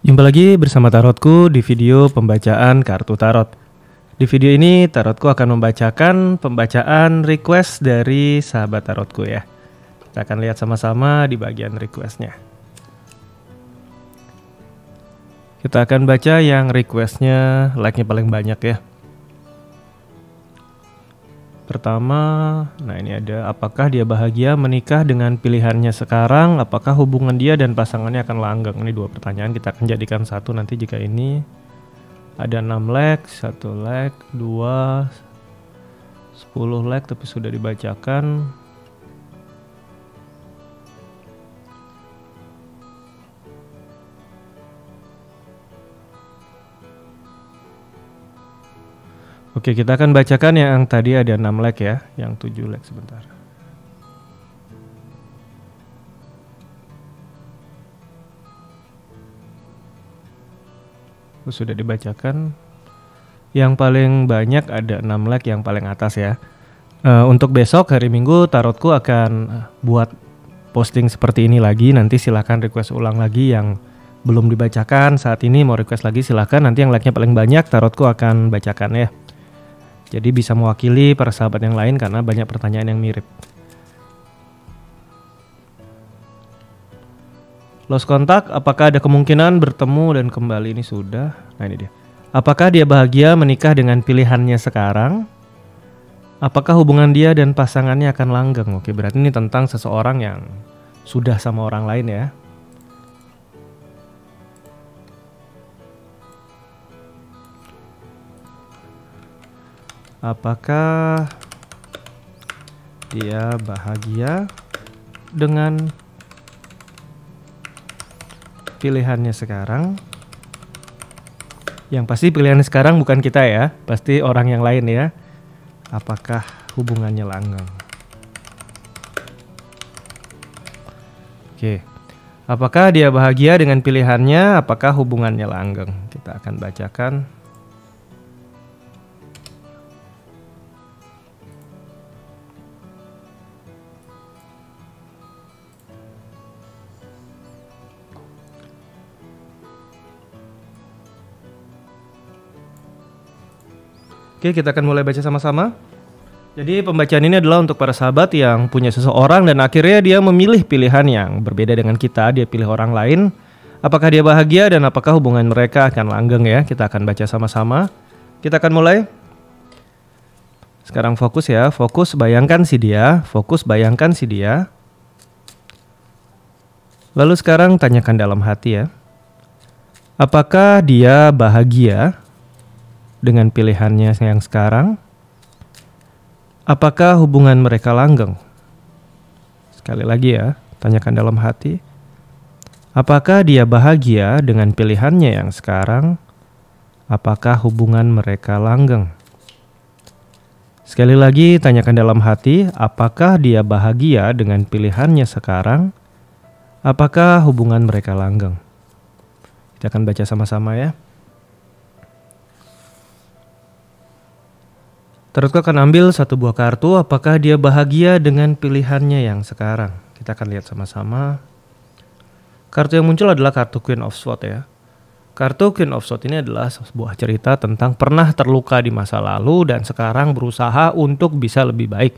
Jumpa lagi bersama Tarotku di video pembacaan kartu tarot. Di video ini Tarotku akan membacakan pembacaan request dari sahabat Tarotku ya. Kita akan lihat sama-sama di bagian requestnya. Kita akan baca yang requestnya like-nya paling banyak ya. Pertama, nah ini ada, apakah dia bahagia menikah dengan pilihannya sekarang? Apakah hubungan dia dan pasangannya akan langgeng? Ini dua pertanyaan, kita akan jadikan satu nanti jika ini ada 6 leg, 1 leg, 2, 10 leg tapi sudah dibacakan. Oke, kita akan bacakan yang tadi ada 6 leg ya, yang 7 leg sebentar. Sudah dibacakan. Yang paling banyak ada 6 leg yang paling atas ya. Untuk besok hari Minggu Tarotku akan buat posting seperti ini lagi. Nanti silahkan request ulang lagi yang belum dibacakan. Saat ini mau request lagi silahkan. Nanti yang like-nya paling banyak Tarotku akan bacakan ya. Jadi bisa mewakili para sahabat yang lain karena banyak pertanyaan yang mirip. Lost kontak, apakah ada kemungkinan bertemu dan kembali? Ini sudah. Nah ini dia. Apakah dia bahagia menikah dengan pilihannya sekarang? Apakah hubungan dia dan pasangannya akan langgeng? Oke, berarti ini tentang seseorang yang sudah sama orang lain ya. Apakah dia bahagia dengan pilihannya sekarang? Yang pasti pilihan sekarang bukan kita ya, pasti orang yang lain ya. Apakah hubungannya langgeng? Oke. Apakah dia bahagia dengan pilihannya? Apakah hubungannya langgeng? Kita akan bacakan. Oke, kita akan mulai baca sama-sama. Jadi pembacaan ini adalah untuk para sahabat yang punya seseorang dan akhirnya dia memilih pilihan yang berbeda dengan kita. Dia pilih orang lain. Apakah dia bahagia dan apakah hubungan mereka akan langgeng ya? Kita akan baca sama-sama. Kita akan mulai. Sekarang fokus ya. Fokus bayangkan si dia. Fokus bayangkan si dia. Lalu sekarang tanyakan dalam hati ya. Apakah dia bahagia dengan pilihannya yang sekarang? Apakah hubungan mereka langgeng? Sekali lagi ya, tanyakan dalam hati. Apakah dia bahagia dengan pilihannya yang sekarang? Apakah hubungan mereka langgeng? Sekali lagi, tanyakan dalam hati. Apakah dia bahagia dengan pilihannya sekarang? Apakah hubungan mereka langgeng? Kita akan baca sama-sama ya. Tarotku akan ambil satu buah kartu. Apakah dia bahagia dengan pilihannya yang sekarang? Kita akan lihat sama-sama. Kartu yang muncul adalah kartu Queen of Swords ya. Kartu Queen of Swords ini adalah sebuah cerita tentang pernah terluka di masa lalu dan sekarang berusaha untuk bisa lebih baik.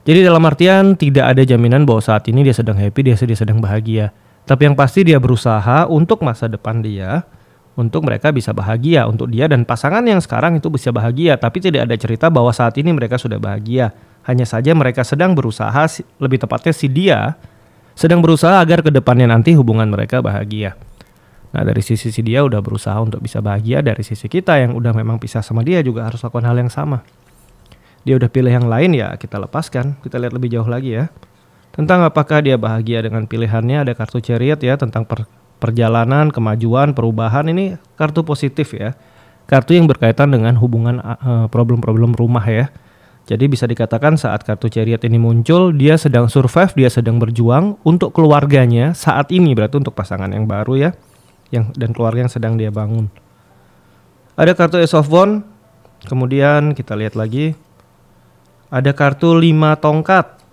Jadi dalam artian tidak ada jaminan bahwa saat ini dia sedang happy, dia sedang bahagia. Tapi yang pasti dia berusaha untuk masa depan dia, untuk mereka bisa bahagia, untuk dia dan pasangan yang sekarang itu bisa bahagia. Tapi tidak ada cerita bahwa saat ini mereka sudah bahagia. Hanya saja mereka sedang berusaha, lebih tepatnya si dia sedang berusaha agar kedepannya nanti hubungan mereka bahagia. Nah dari sisi si dia udah berusaha untuk bisa bahagia. Dari sisi kita yang udah memang pisah sama dia juga harus lakukan hal yang sama. Dia udah pilih yang lain ya kita lepaskan. Kita lihat lebih jauh lagi ya. Tentang apakah dia bahagia dengan pilihannya, ada kartu Chariot ya, tentang perjalanan, kemajuan, perubahan. Ini kartu positif ya. Kartu yang berkaitan dengan hubungan problem-problem rumah ya. Jadi bisa dikatakan saat kartu Chariot ini muncul, dia sedang survive, dia sedang berjuang untuk keluarganya saat ini, berarti untuk pasangan yang baru ya, dan keluarga yang sedang dia bangun. Ada kartu Ace of Wands. Kemudian kita lihat lagi. Ada kartu 5 tongkat.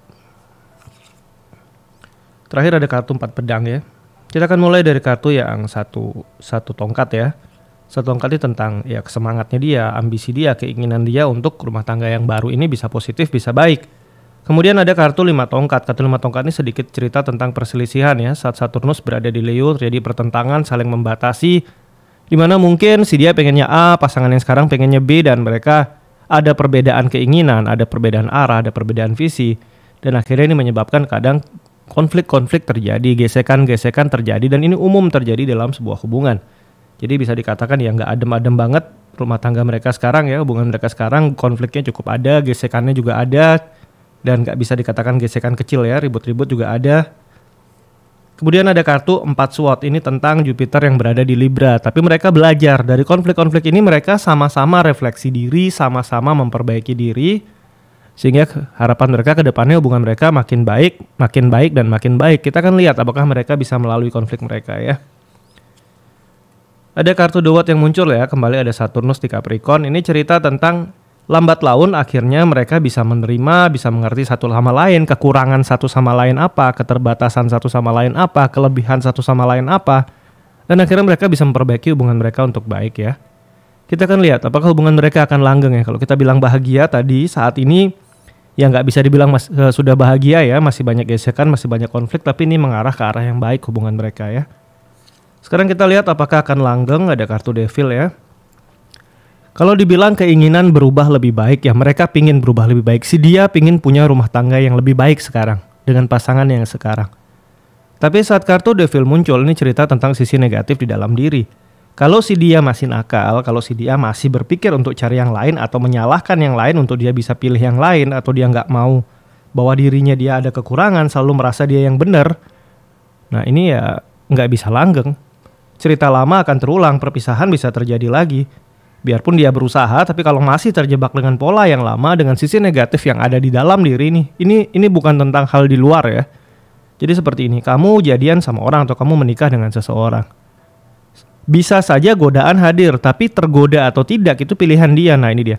Terakhir ada kartu 4 pedang ya. Kita akan mulai dari kartu yang satu tongkat ya. Satu tongkat ini tentang ya semangatnya dia, ambisi dia, keinginan dia untuk rumah tangga yang baru ini bisa positif, bisa baik. Kemudian ada kartu 5 tongkat. Kartu 5 tongkat ini sedikit cerita tentang perselisihan ya. Saat Saturnus berada di Leo terjadi pertentangan, saling membatasi. Dimana mungkin si dia pengennya A, pasangan yang sekarang pengennya B, dan mereka ada perbedaan keinginan, ada perbedaan arah, ada perbedaan visi. Dan akhirnya ini menyebabkan kadang konflik-konflik terjadi, gesekan-gesekan terjadi, dan ini umum terjadi dalam sebuah hubungan. Jadi bisa dikatakan ya nggak adem-adem banget rumah tangga mereka sekarang ya, hubungan mereka sekarang konfliknya cukup ada, gesekannya juga ada, dan nggak bisa dikatakan gesekan kecil ya, ribut-ribut juga ada. Kemudian ada kartu 4 SWOT, ini tentang Jupiter yang berada di Libra, tapi mereka belajar dari konflik-konflik ini, mereka sama-sama refleksi diri, sama-sama memperbaiki diri, sehingga harapan mereka ke depannya hubungan mereka makin baik, dan makin baik. Kita akan lihat apakah mereka bisa melalui konflik mereka ya. Ada kartu The Watch yang muncul ya, kembali ada Saturnus di Capricorn. Ini cerita tentang lambat laun akhirnya mereka bisa menerima, bisa mengerti satu sama lain, kekurangan satu sama lain apa, keterbatasan satu sama lain apa, kelebihan satu sama lain apa, dan akhirnya mereka bisa memperbaiki hubungan mereka untuk baik ya. Kita akan lihat apakah hubungan mereka akan langgeng ya. Kalau kita bilang bahagia tadi, saat ini ya nggak bisa dibilang sudah bahagia ya, masih banyak gesekan, masih banyak konflik, tapi ini mengarah ke arah yang baik hubungan mereka ya. Sekarang kita lihat apakah akan langgeng, ada kartu Devil ya. Kalau dibilang keinginan berubah lebih baik ya, mereka pingin berubah lebih baik. Si dia pingin punya rumah tangga yang lebih baik sekarang, dengan pasangan yang sekarang. Tapi saat kartu Devil muncul, ini cerita tentang sisi negatif di dalam diri. Kalau si dia masih nakal, kalau si dia masih berpikir untuk cari yang lain atau menyalahkan yang lain untuk dia bisa pilih yang lain, atau dia nggak mau bahwa dirinya dia ada kekurangan, selalu merasa dia yang benar, nah ini ya nggak bisa langgeng. Cerita lama akan terulang, perpisahan bisa terjadi lagi. Biarpun dia berusaha, tapi kalau masih terjebak dengan pola yang lama, dengan sisi negatif yang ada di dalam diri ini bukan tentang hal di luar ya. Jadi seperti ini, kamu jadian sama orang atau kamu menikah dengan seseorang. Bisa saja godaan hadir, tapi tergoda atau tidak itu pilihan dia. Nah ini dia.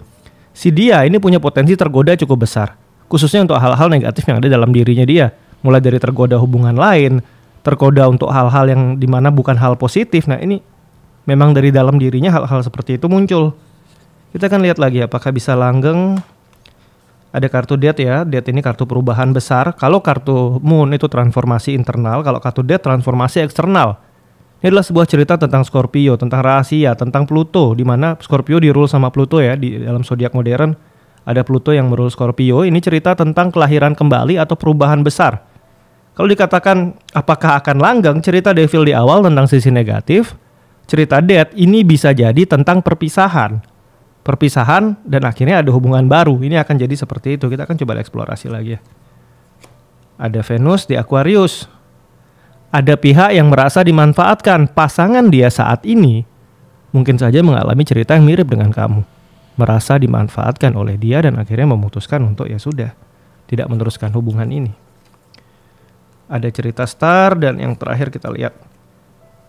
Si dia ini punya potensi tergoda cukup besar. Khususnya untuk hal-hal negatif yang ada dalam dirinya dia. Mulai dari tergoda hubungan lain, tergoda untuk hal-hal yang dimana bukan hal positif. Nah ini memang dari dalam dirinya hal-hal seperti itu muncul. Kita akan lihat lagi apakah bisa langgeng. Ada kartu Death ya, Death ini kartu perubahan besar. Kalau kartu Moon itu transformasi internal, kalau kartu Death transformasi eksternal. Ini adalah sebuah cerita tentang Scorpio, tentang rahasia, tentang Pluto, di mana Scorpio dirule sama Pluto ya. Di dalam zodiak modern ada Pluto yang merule Scorpio. Ini cerita tentang kelahiran kembali atau perubahan besar. Kalau dikatakan apakah akan langgeng, cerita Devil di awal tentang sisi negatif, cerita Death ini bisa jadi tentang perpisahan dan akhirnya ada hubungan baru. Ini akan jadi seperti itu. Kita akan coba eksplorasi lagi ya. Ada Venus di Aquarius. Ada pihak yang merasa dimanfaatkan. Pasangan dia saat ini mungkin saja mengalami cerita yang mirip dengan kamu. Merasa dimanfaatkan oleh dia dan akhirnya memutuskan untuk ya sudah, tidak meneruskan hubungan ini. Ada cerita Star, dan yang terakhir kita lihat.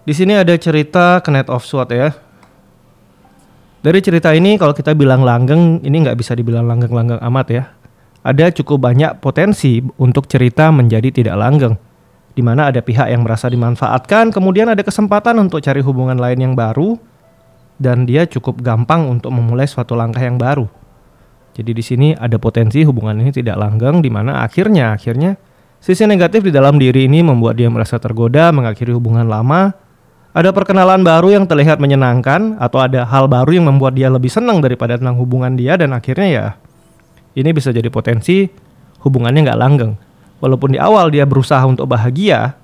Di sini ada cerita Knight of Swords ya. Dari cerita ini kalau kita bilang langgeng, ini nggak bisa dibilang langgeng-langgeng amat ya. Ada cukup banyak potensi untuk cerita menjadi tidak langgeng. Di mana ada pihak yang merasa dimanfaatkan, kemudian ada kesempatan untuk cari hubungan lain yang baru, dan dia cukup gampang untuk memulai suatu langkah yang baru. Jadi di sini ada potensi hubungan ini tidak langgeng, di mana akhirnya sisi negatif di dalam diri ini membuat dia merasa tergoda, mengakhiri hubungan lama. Ada perkenalan baru yang terlihat menyenangkan, atau ada hal baru yang membuat dia lebih senang daripada tentang hubungan dia, dan akhirnya ya ini bisa jadi potensi hubungannya nggak langgeng. Walaupun di awal dia berusaha untuk bahagia,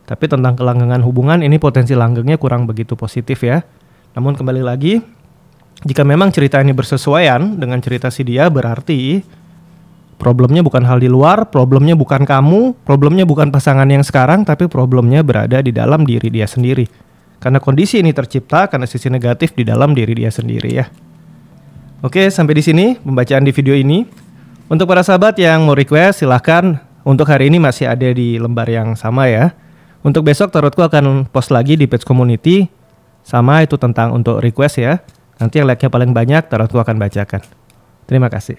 tapi tentang kelanggengan hubungan ini potensi langgengnya kurang begitu positif ya. Namun kembali lagi, jika memang cerita ini bersesuaian dengan cerita si dia, berarti problemnya bukan hal di luar, problemnya bukan kamu, problemnya bukan pasangan yang sekarang, tapi problemnya berada di dalam diri dia sendiri. Karena kondisi ini tercipta karena sisi negatif di dalam diri dia sendiri ya. Oke, sampai di sini pembacaan di video ini. Untuk para sahabat yang mau request, silahkan. Untuk hari ini masih ada di lembar yang sama ya. Untuk besok tarotku akan post lagi di page community. Sama itu tentang untuk request ya. Nanti yang like-nya paling banyak tarotku akan bacakan. Terima kasih.